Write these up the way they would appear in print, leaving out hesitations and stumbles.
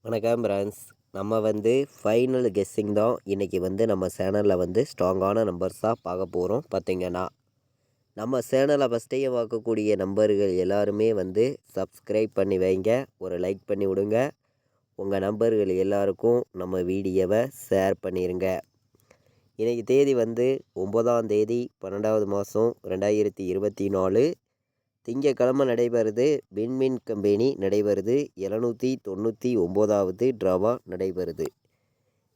வணக்கம் பிரான்ஸ். நம்ம final guessing தான் இன்றைக்கி நம்ம சேனலில் ஸ்ட்ராங்கான நம்பர்ஸாக பார்க்க போகிறோம். பார்த்திங்கன்னா நம்ம சேனலை ஃபஸ்ட்டையே பார்க்கக்கூடிய நம்பர்கள் எல்லாருமே சப்ஸ்கிரைப் பண்ணி வைங்க, ஒரு லைக் பண்ணி விடுங்க. உங்கள் நம்பர்கள் எல்லாருக்கும் நம்ம வீடியோவை ஷேர் பண்ணிடுங்க. இன்றைக்கி தேதி 9ஆம் தேதி 12வது மாதம் 2024 திங்கக்கிழமை நடைபெறுது. விண்மின் கம்பெனி நடைபெறுது. 799வது ட்ராவாக நடைபெறுது.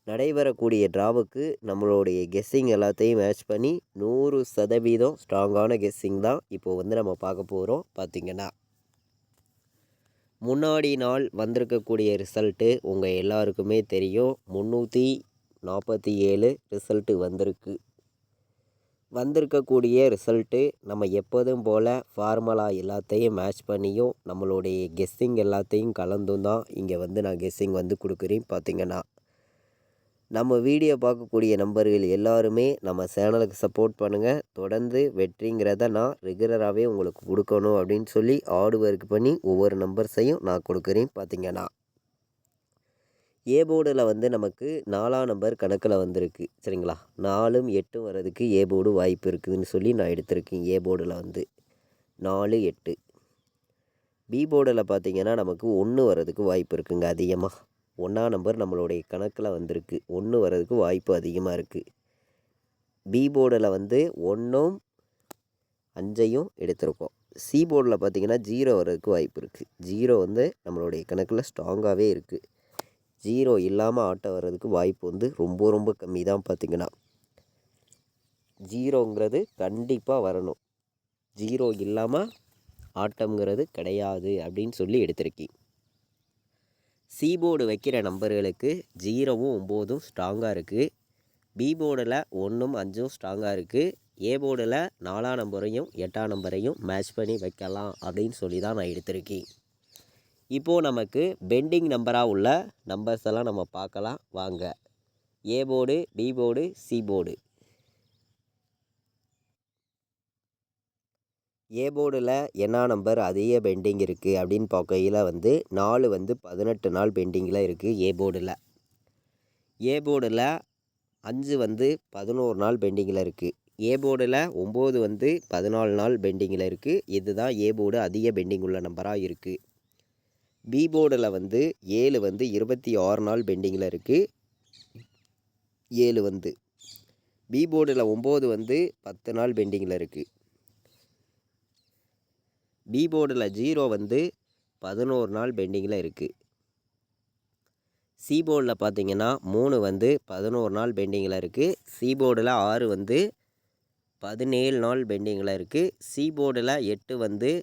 நடைபெறக்கூடிய ட்ராவுக்கு நம்மளுடைய கெஸ்ஸிங் எல்லாத்தையும் மேட்ச் பண்ணி 100% ஸ்ட்ராங்கான கெஸ்ஸிங் தான் இப்போது நம்ம பார்க்க போகிறோம். பார்த்திங்கன்னா முன்னாடி நாள் வந்திருக்கக்கூடிய ரிசல்ட்டு உங்கள் எல்லாருக்குமே தெரியும். 347 ரிசல்ட்டு வந்திருக்கக்கூடிய ரிசல்ட்டு நம்ம எப்போதும் போல் ஃபார்மலா எல்லாத்தையும் மேட்ச் பண்ணியும் நம்மளுடைய கெஸ்ஸிங் எல்லாத்தையும் கலந்தும் தான் இங்கே நான் கெஸ்ஸிங் கொடுக்குறேன். பார்த்திங்கன்னா நம்ம வீடியோ பார்க்கக்கூடிய நம்பர்கள் எல்லாருமே நம்ம சேனலுக்கு சப்போர்ட் பண்ணுங்கள். தொடர்ந்து வெற்றிங்கிறத நான் ரெகுலராகவே உங்களுக்கு கொடுக்கணும் அப்படின்னு சொல்லி ஹார்ட் ஒர்க் பண்ணி ஒவ்வொரு நம்பர்ஸையும் நான் கொடுக்குறேன். பார்த்திங்கன்னா ஏ போர்டில் நமக்கு 4ஆம் நம்பர் கணக்கில் வந்திருக்கு. சரிங்களா, 4ம் 8ம் வர்றதுக்கு ஏ போர்டு வாய்ப்பு இருக்குதுன்னு சொல்லி நான் எடுத்திருக்கேன். ஏ போர்டில் 4 8. பி போர்டில் பார்த்திங்கன்னா நமக்கு 1 வர்றதுக்கு வாய்ப்பு இருக்குங்க அதிகமாக. 1ஆம் நம்பர் நம்மளுடைய கணக்கில் வந்திருக்கு. 1 வர்றதுக்கு வாய்ப்பு அதிகமாக இருக்குது. பி போர்டில் 1ம் 5ஐயும் எடுத்திருக்கோம். சி போர்டில் பார்த்திங்கன்னா 0 வர்றதுக்கு வாய்ப்பு இருக்குது. 0 நம்மளுடைய கணக்கில் ஸ்ட்ராங்காகவே இருக்குது. 0 இல்லாமல் ஆட்டம் வர்றதுக்கு வாய்ப்பு ரொம்ப ரொம்ப கம்மி தான். பார்த்திங்கன்னா 0ங்கிறது கண்டிப்பாக வரணும். 0 இல்லாமல் ஆட்டம்ங்கிறது கிடையாது அப்படின்னு சொல்லி எடுத்திருக்கேன். சி போர்டு வைக்கிற நம்பர்களுக்கு 0வும் 9ம் ஸ்ட்ராங்காக இருக்குது. பி போர்டில் 1ம் 5ம் ஸ்ட்ராங்காக இருக்குது. ஏ போர்டில் 4ஆம் நம்பரையும் 8ஆம் நம்பரையும் மேட்ச் பண்ணி வைக்கலாம் அப்படின்னு சொல்லி தான் நான் எடுத்திருக்கேன். இப்போது நமக்கு பெண்டிங் நம்பராக உள்ள நம்பர்ஸ் எல்லாம் நம்ம பார்க்கலாம் வாங்க. A board, B board, C board. A போர்டில் என்ன நம்பர் அதிக பெண்டிங் இருக்குது அப்படின்னு பார்க்கையில் 4 18 நாள் பெண்டிங்கில் இருக்குது. ஏ போர்டில் 5 11 நாள் பெண்டிங்கில் இருக்குது. ஏ போர்டில் 9 14 நாள் பெண்டிங்கில் இருக்குது. இதுதான் ஏ போர்டு அதிக பெண்டிங் உள்ள நம்பராக இருக்குது. பி போர்டில் 7 26 நாள் பெண்டிங்கில் இருக்குது. 7 பி போர்டில் 9 10 நாள் பெண்டிங்கில் இருக்குது. பி போர்டில் 0 11 நாள் பெண்டிங்கில் இருக்குது. சி போர்டில் பார்த்திங்கன்னா 3 11 நாள் பெண்டிங்கில் இருக்குது. சி போர்டில் 6 17 நாள் பெண்டிங்கில் இருக்குது. சி போர்டில் 8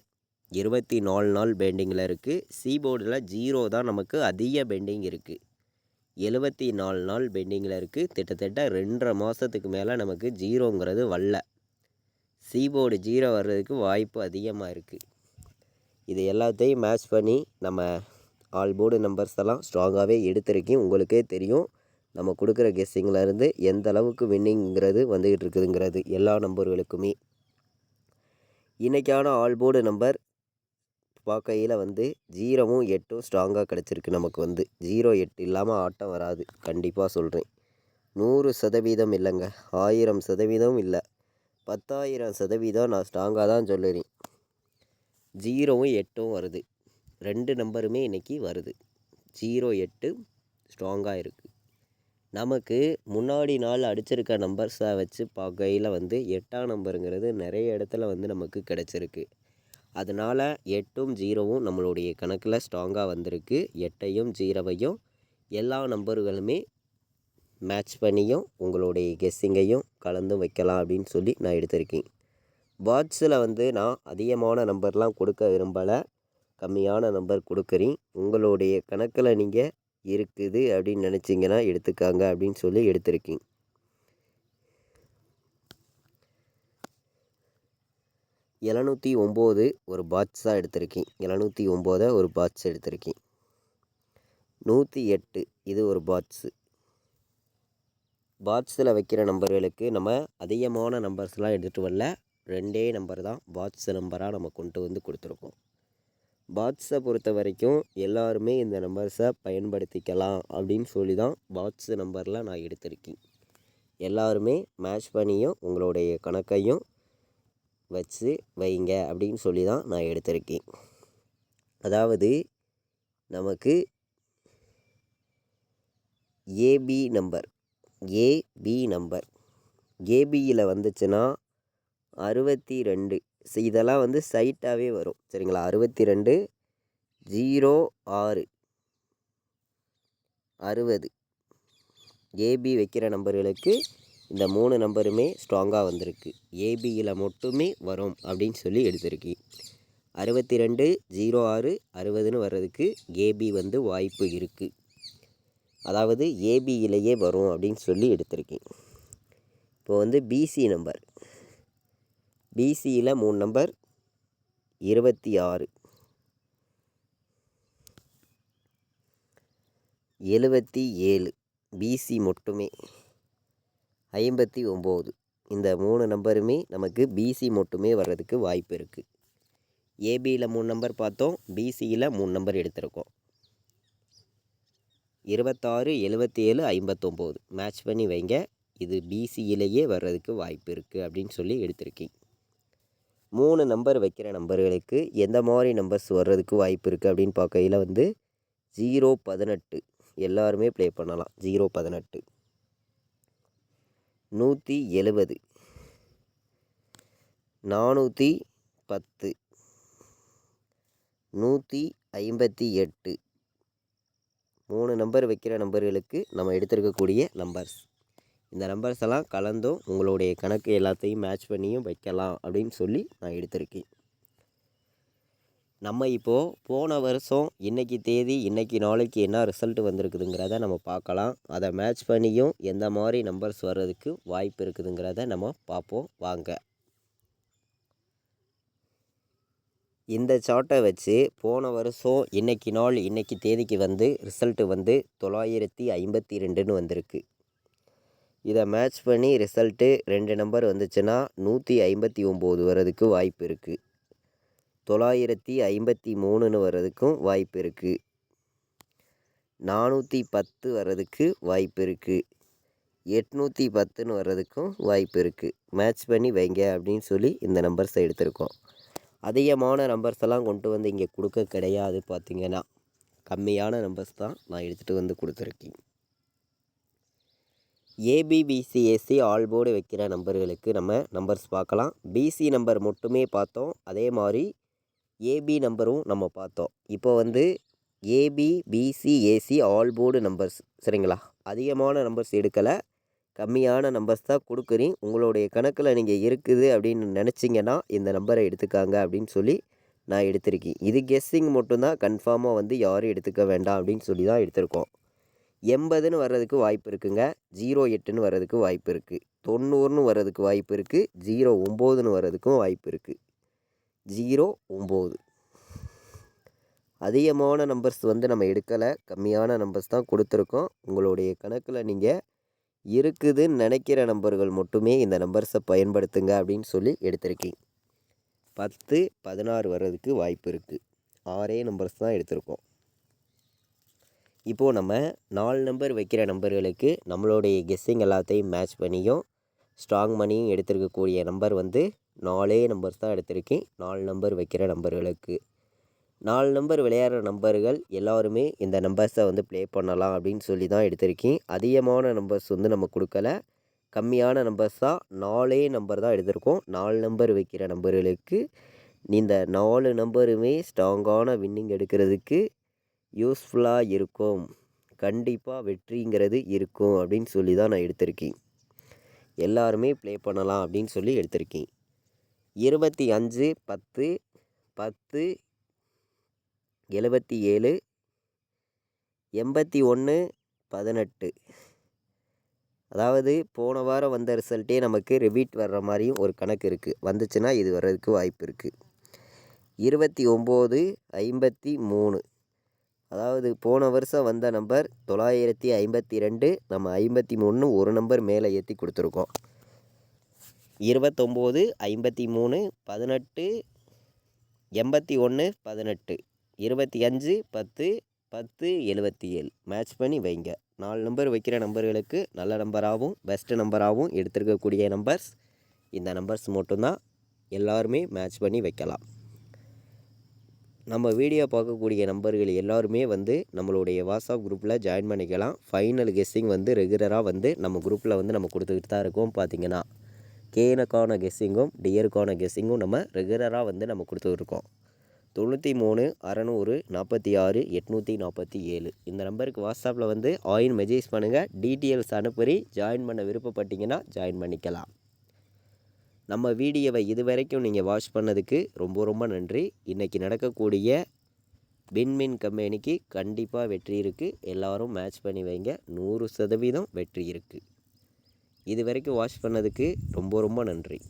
24 நாள் பெண்டிங்கில் இருக்குது. சி போர்டில் 0 தான் நமக்கு அதிக பெண்டிங் இருக்குது. 74 நாள் பெண்டிங்கில் இருக்குது. கிட்டத்தட்ட 2.5 மாதத்துக்கு மேலே நமக்கு 0ங்கிறது வரல. சி போர்டு 0 வர்றதுக்கு வாய்ப்பு அதிகமாக இருக்குது. இது எல்லாத்தையும் மேட்ச் பண்ணி நம்ம ஆல் போர்டு நம்பர்ஸ் எல்லாம் ஸ்ட்ராங்காகவே எடுத்திருக்கேன். உங்களுக்கே தெரியும் நம்ம கொடுக்குற கெஸ்ஸிங்கிலேருந்து எந்த அளவுக்கு வின்னிங்கிறது வந்துக்கிட்டு இருக்குதுங்கிறது எல்லா நம்பர்களுக்குமே. இன்றைக்கான ஆல் போர்டு நம்பர் பார்க்கையில் 0வும் 8ம் ஸ்ட்ராங்காக கிடச்சிருக்கு. நமக்கு 0 8 இல்லாமல் ஆட்டம் வராது. கண்டிப்பாக சொல்கிறேன். 100% இல்லைங்க, 1000% இல்லை, 10,000% நான் ஸ்ட்ராங்காக தான் சொல்லுறேன். 0வும் 8ம் வருது. 2 நம்பருமே இன்றைக்கி வருது. 0 8 ஸ்ட்ராங்காக இருக்குது. நமக்கு முன்னாடி நாள் அடிச்சிருக்க நம்பர்ஸை வச்சு பார்க்கையில் 8ஆம் நம்பருங்கிறது நிறைய இடத்துல நமக்கு கிடச்சிருக்கு. அதனால் 8ம் 0வும் நம்மளுடைய கணக்கில் ஸ்ட்ராங்காக வந்திருக்கு. 8ஐயும் 0வையும் எல்லா நம்பர்களுமே மேட்ச் பண்ணியும் உங்களுடைய கெஸ்ஸிங்கையும் கலந்தும் வைக்கலாம் அப்படின்னு சொல்லி நான் எடுத்திருக்கேன். பாட்ஸில் நான் அதிகமான நம்பர்லாம் கொடுக்க விரும்பலை, கம்மியான நம்பர் கொடுக்குறேன். உங்களுடைய கணக்கில் நீங்கள் இருக்குது அப்படின்னு நினச்சிங்கன்னா எடுத்துக்காங்க அப்படின்னு சொல்லி எடுத்திருக்கேன். 709 ஒரு பாட்ஸாக எடுத்திருக்கேன். 709 ஒரு பாட்ஸ் எடுத்திருக்கேன். 108 இது ஒரு பாட்ஸு. பாட்ஸில் வைக்கிற நம்பர்களுக்கு நம்ம அதிகமான நம்பர்ஸ்லாம் எடுத்துகிட்டு வரல. 2 நம்பர் தான் பாட்ஸ் நம்பராக நம்ம கொண்டு கொடுத்துருக்கோம். பாட்ஸை பொறுத்த வரைக்கும் எல்லாருமே இந்த நம்பர்ஸை பயன்படுத்திக்கலாம் அப்படின்னு சொல்லி தான் பாட்ஸ் நம்பரில் நான் எடுத்திருக்கேன். எல்லாருமே மேட்ச் பண்ணியும் உங்களுடைய கணக்கையும் வச்சு வைங்க அப்படின்னு சொல்லி தான் நான் எடுத்திருக்கேன். அதாவது நமக்கு ஏபி நம்பர் ஏபியில் வந்துச்சுன்னா 62 இதெல்லாம் வந்து சைட்டாகவே வரும் சரிங்களா. 62 06 60 ஏபி வைக்கிற நம்பர்களுக்கு இந்த 3 நம்பருமே ஸ்ட்ராங்காக வந்திருக்கு. ஏபியில் மட்டுமே வரும் அப்படின்னு சொல்லி எடுத்திருக்கேன். 62 06 60ன்னு வர்றதுக்கு ஏபி வந்து வாய்ப்பு இருக்குது. அதாவது ஏபியிலேயே வரும் அப்படின்னு சொல்லி எடுத்திருக்கேன். இப்போ வந்து பிசி நம்பர் பிசியில் 3 நம்பர் 26 77 பிசி மட்டுமே 59 இந்த 3 நம்பருமே நமக்கு பிசி மட்டுமே வர்றதுக்கு வாய்ப்பு இருக்குது. ஏபியில் 3 நம்பர் பார்த்தோம், பிசியில் 3 நம்பர் எடுத்திருக்கோம். 26 77 59 மேட்ச் பண்ணி வைங்க. இது பிசியிலேயே வர்றதுக்கு வாய்ப்பு இருக்குது அப்படின்னு சொல்லி எடுத்திருக்கேன். 3 நம்பர் வைக்கிற நம்பர்களுக்கு எந்த மாதிரி நம்பர்ஸ் வர்றதுக்கு வாய்ப்பு இருக்குது அப்படின்னு பார்க்கையில் வந்து 018 எல்லாருமே ப்ளே பண்ணலாம். 018 170 410 158 3 நம்பர் வைக்கிற நம்பர்களுக்கு நம்ம எடுத்திருக்கக்கூடிய நம்பர்ஸ். இந்த நம்பர்ஸ் எல்லாம் கலந்தும் உங்களுடைய கணக்கு எல்லாத்தையும் மேட்ச் பண்ணியும் வைக்கலாம் அப்படின்னு சொல்லி நான் எடுத்திருக்கேன். நம்ம இப்போது போன வருஷம் இன்றைக்கி தேதி இன்றைக்கி நாளைக்கு என்ன ரிசல்ட் வந்திருக்குதுங்கிறத நம்ம பார்க்கலாம். அதை மேட்ச் பண்ணியும் எந்த மாதிரி நம்பர்ஸ் வர்றதுக்கு வாய்ப்பு இருக்குதுங்கிறத நம்ம பார்ப்போம் வாங்க. இந்த சார்ட்டை வச்சு போன வருஷம் இன்றைக்கி தேதிக்கு வந்து ரிசல்ட்டு வந்து 952ன்னு வந்திருக்கு. இதை மேட்ச் பண்ணி ரிசல்ட்டு 2 நம்பர் வந்துச்சுன்னா 159 வர்றதுக்கு வாய்ப்பு இருக்குது. 953ன்னு வர்றதுக்கும் வாய்ப்பு இருக்குது. 410 வர்றதுக்கு வாய்ப்பு இருக்குது. 810ன்னு வர்றதுக்கும் வாய்ப்பு இருக்குது. மேட்ச் பண்ணி வைங்க அப்படின்னு சொல்லி இந்த நம்பர்ஸை எடுத்திருக்கோம். அதிகமான நம்பர்ஸ் எல்லாம் கொண்டு வந்து இங்கே கொடுக்க கிடையாது. பார்த்திங்கன்னா கம்மியான நம்பர்ஸ் தான் நான் எடுத்துகிட்டு வந்து கொடுத்துருக்கேன். ஏபிபிசிஎஸ்சி ஆல் போர்டு வைக்கிற நம்பர்களுக்கு நம்ம நம்பர்ஸ் பார்க்கலாம். பிசி நம்பர் மட்டுமே பார்த்தோம், அதே மாதிரி ஏபி நம்பரும் நம்ம பார்த்தோம். இப்போ வந்து ஏபிபிசிஏசி ஆல் போர்டு நம்பர்ஸ் சரிங்களா. அதிகமான நம்பர்ஸ் எடுக்கலை, கம்மியான நம்பர்ஸ் தான் கொடுக்குறேன். உங்களுடைய கணக்கில் நீங்கள் இருக்குது அப்படின்னு நினச்சிங்கன்னா இந்த நம்பரை எடுத்துக்காங்க அப்படின்னு சொல்லி நான் எடுத்திருக்கேன். இது கெஸ்ஸிங் மட்டும்தான், கன்ஃபார்மாக வந்து யாரும் எடுத்துக்க வேண்டாம் அப்படின்னு சொல்லி தான் எடுத்திருக்கோம். 80ன்னு வர்றதுக்கு வாய்ப்பு இருக்குங்க. 08ன்னு வர்றதுக்கு வாய்ப்பு இருக்குது. 90ன்னு வர்றதுக்கு வாய்ப்பு இருக்குது. 09ன்னு வர்றதுக்கும் வாய்ப்பு இருக்குது. 09 அதிகமான நம்பர்ஸ் வந்து நம்ம எடுக்கலை, கம்மியான நம்பர்ஸ் தான் கொடுத்துருக்கோம். உங்களுடைய கணக்கில் நீங்கள் இருக்குதுன்னு நினைக்கிற நம்பர்கள் மட்டுமே இந்த நம்பர்ஸை பயன்படுத்துங்க அப்படின்னு சொல்லி எடுத்திருக்கேன். 10 16 வர்றதுக்கு வாய்ப்பு இருக்குது. 6 நம்பர்ஸ் தான் எடுத்திருக்கோம். இப்போது நம்ம 4 நம்பர் வைக்கிற நம்பர்களுக்கு நம்மளுடைய கெஸ்ஸிங் எல்லாத்தையும் மேட்ச் பண்ணியும் ஸ்ட்ராங் பண்ணியும் எடுத்திருக்கக்கூடிய நம்பர் வந்து 4 நம்பர்ஸ் தான் எடுத்திருக்கேன். 4 நம்பர் வைக்கிற நம்பர்களுக்கு 4 நம்பர் விளையாடுற நம்பர்கள் எல்லாருமே இந்த நம்பர்ஸை வந்து ப்ளே பண்ணலாம் அப்படின்னு சொல்லி தான் எடுத்திருக்கேன். அதிகமான நம்பர்ஸ் வந்து நம்ம கொடுக்கல, கம்மியான நம்பர்ஸ் தான் 4 நம்பர் தான் எடுத்திருக்கோம். 4 நம்பர் வைக்கிற நம்பர்களுக்கு இந்த 4 நம்பருமே ஸ்ட்ராங்கான வின்னிங் எடுக்கிறதுக்கு யூஸ்ஃபுல்லாக இருக்கும். கண்டிப்பாக வெற்றிங்கிறது இருக்கும் அப்படின்னு சொல்லி தான் நான் எடுத்திருக்கேன். எல்லாருமே ப்ளே பண்ணலாம் அப்படின்னு சொல்லி எடுத்திருக்கேன். 25 10 10 77 81 18 அதாவது போன வாரம் வந்த ரிசல்ட்டே நமக்கு ரிப்பீட் வர்ற மாதிரியும் ஒரு கணக்கு இருக்குது. வந்துச்சுன்னா இது வர்றதுக்கு வாய்ப்பு இருக்குது. 29 53 அதாவது போன வருஷம் வந்த நம்பர் 952, நம்ம 53 ஒரு நம்பர் மேலே ஏற்றி கொடுத்துருக்கோம். 29 53 18 81 18 25 10 10 77 மேட்ச் பண்ணி வைங்க. 4 நம்பர் வைக்கிற நம்பர்களுக்கு நல்ல நம்பராகவும் பெஸ்ட்டு நம்பராகவும் எடுத்திருக்கக்கூடிய நம்பர்ஸ் இந்த நம்பர்ஸ் மட்டும்தான். எல்லாருமே மேட்ச் பண்ணி வைக்கலாம். நம்ம வீடியோ பார்க்கக்கூடிய நம்பர்கள் எல்லாருமே வந்து நம்மளுடைய வாட்ஸ்அப் குரூப்பில் ஜாயின் பண்ணிக்கலாம். ஃபைனல் கெஸ்ஸிங் வந்து ரெகுலராக வந்து நம்ம குரூப்பில் வந்து நம்ம கொடுத்துக்கிட்டு தான் இருக்கோம். பார்த்திங்கன்னா கேனுக்கான கெஸ்ஸிங்கும் டியருக்கான கெஸ்ஸிங்கும் நம்ம ரெகுலராக வந்து நம்ம கொடுத்துருக்கோம். 93 600 46 847 இந்த நம்பருக்கு வாட்ஸ்அப்பில் வந்து ஆயின் மெசேஜ் பண்ணுங்கள். டீட்டெயில்ஸ் அனுப்பி ஜாயின் பண்ண விருப்பப்பட்டீங்கன்னா ஜாயின் பண்ணிக்கலாம். நம்ம வீடியோவை இதுவரைக்கும் நீங்கள் வாட்ச் பண்ணதுக்கு ரொம்ப ரொம்ப நன்றி. இன்றைக்கி நடக்கக்கூடிய விண்மின் கம்பெனிக்கு கண்டிப்பாக வெற்றி இருக்குது. எல்லோரும் மேட்ச் பண்ணி வைங்க. 100% வெற்றி இருக்குது. இது வரைக்கும் வாட்ச் பண்ணதுக்கு ரொம்ப ரொம்ப நன்றி.